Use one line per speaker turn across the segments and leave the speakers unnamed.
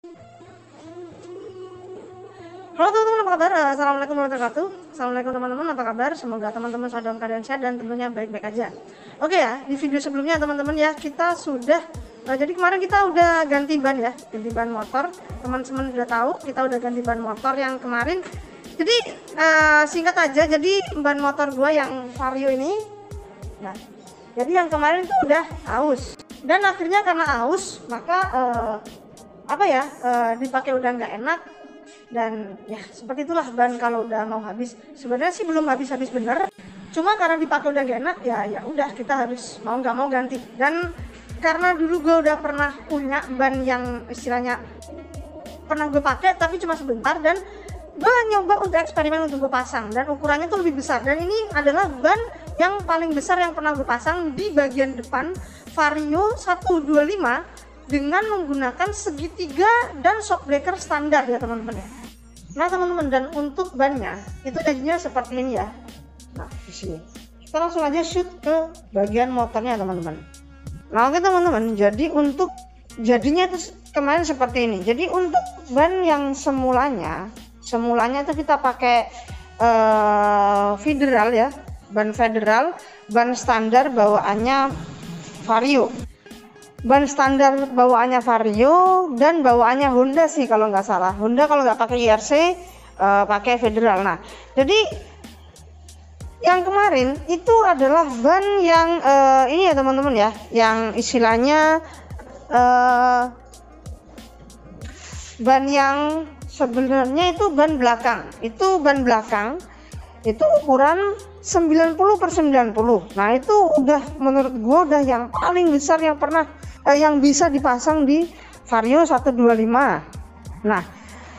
Halo teman-teman, apa kabar? Assalamualaikum warahmatullahi wabarakatuh. Assalamualaikum teman-teman, apa kabar? Semoga teman-teman dalam keadaan sehat dan tentunya baik-baik aja. Oke ya, di video sebelumnya teman-teman ya, kita sudah jadi kemarin kita udah ganti ban ya, ganti ban motor. Teman-teman udah tahu, kita udah ganti ban motor yang kemarin. Jadi singkat aja, jadi ban motor gua yang Vario ini, nah, jadi yang kemarin itu udah aus. Dan akhirnya karena aus, maka dipakai udah nggak enak. Dan ya seperti itulah ban kalau udah mau habis. Sebenarnya sih belum habis-habis bener, cuma karena dipakai udah gak enak ya udah kita harus mau nggak mau ganti. Dan karena dulu gue udah pernah punya ban yang istilahnya pernah gue pakai tapi cuma sebentar, dan gue nyoba untuk eksperimen untuk gue pasang, dan ukurannya tuh lebih besar. Dan ini adalah ban yang paling besar yang pernah gue pasang di bagian depan Vario 125 dengan menggunakan segitiga dan shockbreaker standar ya teman-teman ya. Nah teman-teman, dan untuk bannya itu jadinya seperti ini ya. Nah di sini kita langsung aja shoot ke bagian motornya teman-teman. Nah oke teman-teman, jadi untuk jadinya itu kemarin seperti ini. Jadi untuk ban yang semulanya itu kita pakai federal ya, ban federal, ban standar bawaannya Vario. Ban standar bawaannya Vario dan bawaannya Honda sih kalau nggak salah. Honda kalau nggak pakai IRC pakai federal. Nah jadi yang kemarin itu adalah ban yang ini ya teman-teman ya, yang istilahnya ban yang sebenarnya itu ban belakang. Itu ban belakang itu ukuran 90/90. Nah itu udah menurut gue udah yang paling besar yang pernah yang bisa dipasang di Vario 125. Nah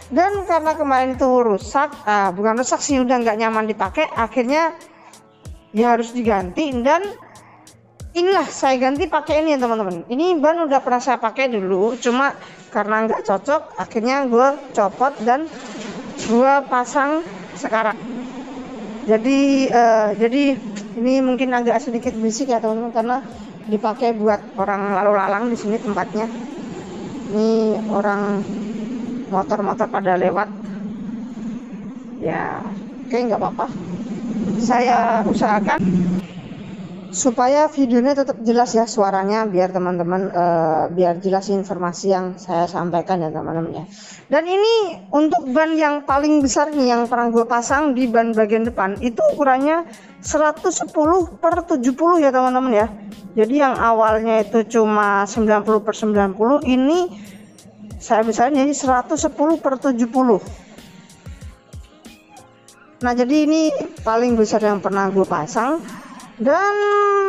dan karena kemarin itu rusak, bukan rusak sih, udah nggak nyaman dipakai, akhirnya ya harus diganti. Dan inilah saya ganti pakai ini ya teman-teman. Ini ban udah pernah saya pakai dulu, cuma karena nggak cocok akhirnya gue copot dan gue pasang sekarang. Jadi ini mungkin agak sedikit berisik ya teman-teman, karena dipakai buat orang lalu lalang di sini tempatnya. Ini orang motor-motor pada lewat. Ya, oke nggak apa-apa. Saya usahakan supaya videonya tetap jelas ya suaranya, biar teman-teman biar jelas informasi yang saya sampaikan ya teman-teman ya. Dan ini untuk ban yang paling besar nih yang pernah gue pasang di ban bagian depan itu ukurannya 110/70 ya teman-teman ya. Jadi yang awalnya itu cuma 90/90, ini saya besarin jadi 110/70. Nah jadi ini paling besar yang pernah gue pasang. Dan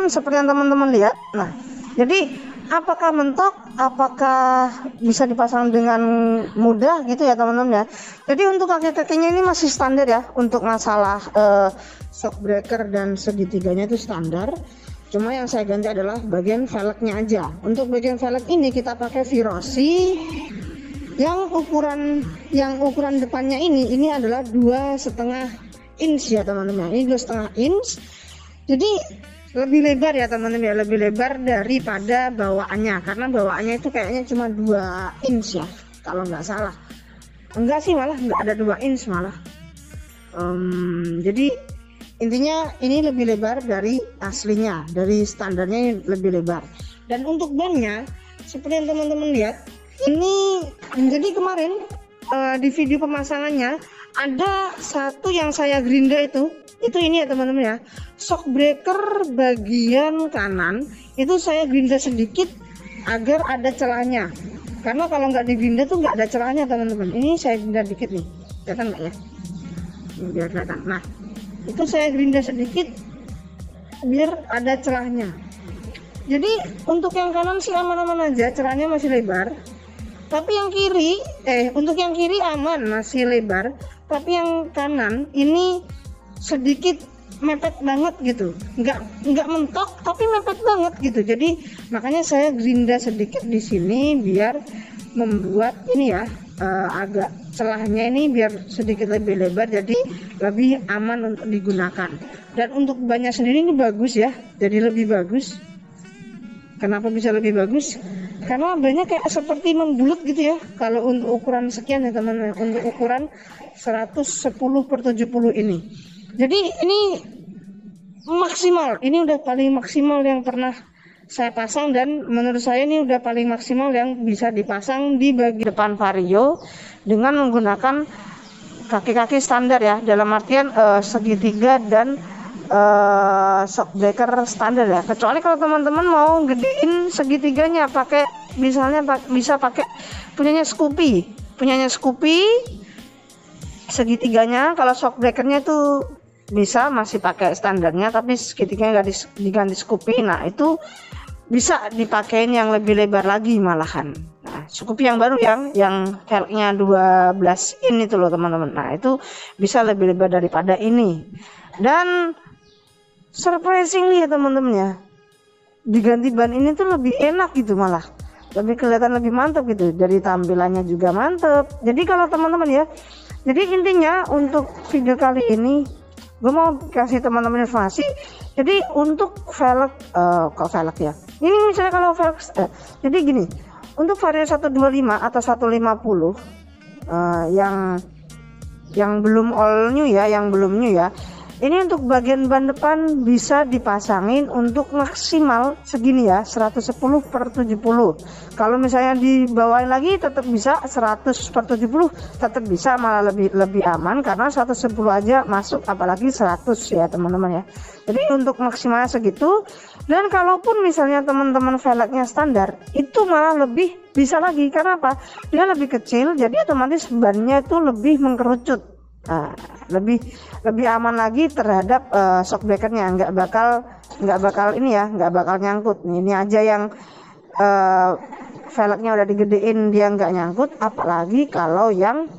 seperti yang teman-teman lihat, nah jadi apakah mentok, apakah bisa dipasang dengan mudah gitu ya teman-teman ya. Jadi untuk kaki-kakinya ini masih standar ya, untuk masalah shockbreaker dan segitiganya itu standar. Cuma yang saya ganti adalah bagian velgnya aja. Untuk bagian velg ini kita pakai Virosi yang ukuran depannya ini adalah 2,5 inch ya teman-teman. Ini 2,5 inch. Jadi lebih lebar ya teman-teman ya, lebih lebar daripada bawaannya, karena bawaannya itu kayaknya cuma 2 inch ya kalau nggak salah. Enggak sih, malah nggak ada 2 inch malah. Jadi intinya ini lebih lebar dari aslinya, dari standarnya lebih lebar. Dan untuk bannya seperti yang teman-teman lihat, ini jadi kemarin di video pemasangannya ada satu yang saya gerinda itu ini ya teman-teman ya, shockbreaker bagian kanan itu saya gerinda sedikit agar ada celahnya, karena kalau nggak digerinda tuh nggak ada celahnya teman-teman. Ini saya gerinda dikit nih, kelihatan nggak ya? Ini biar kelihatan. Nah itu saya gerinda sedikit biar ada celahnya. Jadi untuk yang kanan sih aman-aman aja, celahnya masih lebar. Tapi yang kiri untuk yang kiri aman, masih lebar. Tapi yang kanan ini sedikit mepet banget gitu, nggak mentok tapi mepet banget gitu. Jadi makanya saya gerinda sedikit di sini biar membuat ini ya agak celahnya ini biar sedikit lebih lebar, jadi lebih aman untuk digunakan. Dan untuk bannya sendiri ini bagus ya, jadi lebih bagus. Kenapa bisa lebih bagus? karena bannya kayak seperti membulut gitu ya. Kalau untuk ukuran sekian ya teman-teman, untuk ukuran 110/70 ini. Jadi ini maksimal, ini udah paling maksimal yang pernah saya pasang, dan menurut saya ini udah paling maksimal yang bisa dipasang di bagian depan Vario dengan menggunakan kaki-kaki standar ya, dalam artian segitiga dan shockbreaker standar ya. Kecuali kalau teman-teman mau gedein segitiganya pakai, misalnya bisa pakai punyanya Scoopy segitiganya. Kalau shockbreakernya tuh bisa masih pakai standarnya, tapi segitiganya nggak diganti Scoopy. Nah itu bisa dipakein yang lebih lebar lagi malahan. Nah Scoopy yang baru yang velgnya 12 in itu loh teman-teman. Nah itu bisa lebih lebar daripada ini. Dan surprisingly ya teman-teman ya, diganti ban ini tuh lebih enak gitu, malah lebih kelihatan lebih mantap gitu. Dari tampilannya juga mantap. Jadi kalau teman-teman ya, jadi intinya untuk video kali ini gue mau kasih teman-teman informasi. Jadi untuk velg kok velg ya, ini misalnya kalau velg jadi gini, untuk Vario 125 atau 150 yang belum all new ya, yang belum new ya, ini untuk bagian ban depan bisa dipasangin untuk maksimal segini ya, 110/70. Kalau misalnya dibawain lagi tetap bisa 100/70, tetap bisa, malah lebih aman karena 110 aja masuk, apalagi 100 ya teman-teman ya. Jadi untuk maksimalnya segitu. Dan kalaupun misalnya teman-teman velgnya standar, itu malah lebih bisa lagi. Karena apa? Dia lebih kecil, jadi otomatis bannya itu lebih mengkerucut. Nah, lebih aman lagi terhadap shockbreakernya, nggak bakal ini ya, nggak bakal nyangkut. Ini aja yang velgnya udah digedein dia nggak nyangkut, apalagi kalau yang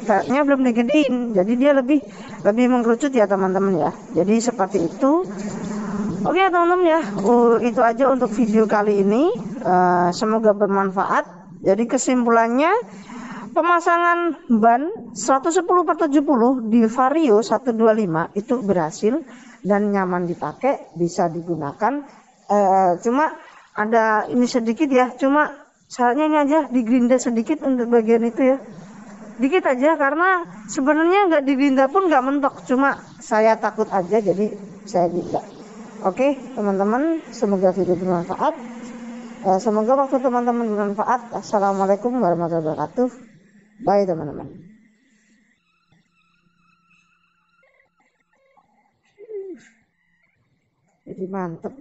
velgnya belum digedein, jadi dia lebih mengkerucut ya teman-teman ya. Jadi seperti itu. Oke teman-teman ya, itu aja untuk video kali ini. Semoga bermanfaat. Jadi kesimpulannya, pemasangan ban 110/70 di Vario 125 itu berhasil dan nyaman dipakai, bisa digunakan. Cuma ada ini sedikit ya, cuma syaratnya ini aja, digerinda sedikit untuk bagian itu ya, dikit aja, karena sebenarnya nggak digerinda pun nggak mentok, cuma saya takut aja jadi saya gerinda. Oke teman-teman, semoga video bermanfaat. Semoga waktu teman-teman bermanfaat. Assalamualaikum warahmatullahi wabarakatuh. Bye teman-teman. Jadi mantep.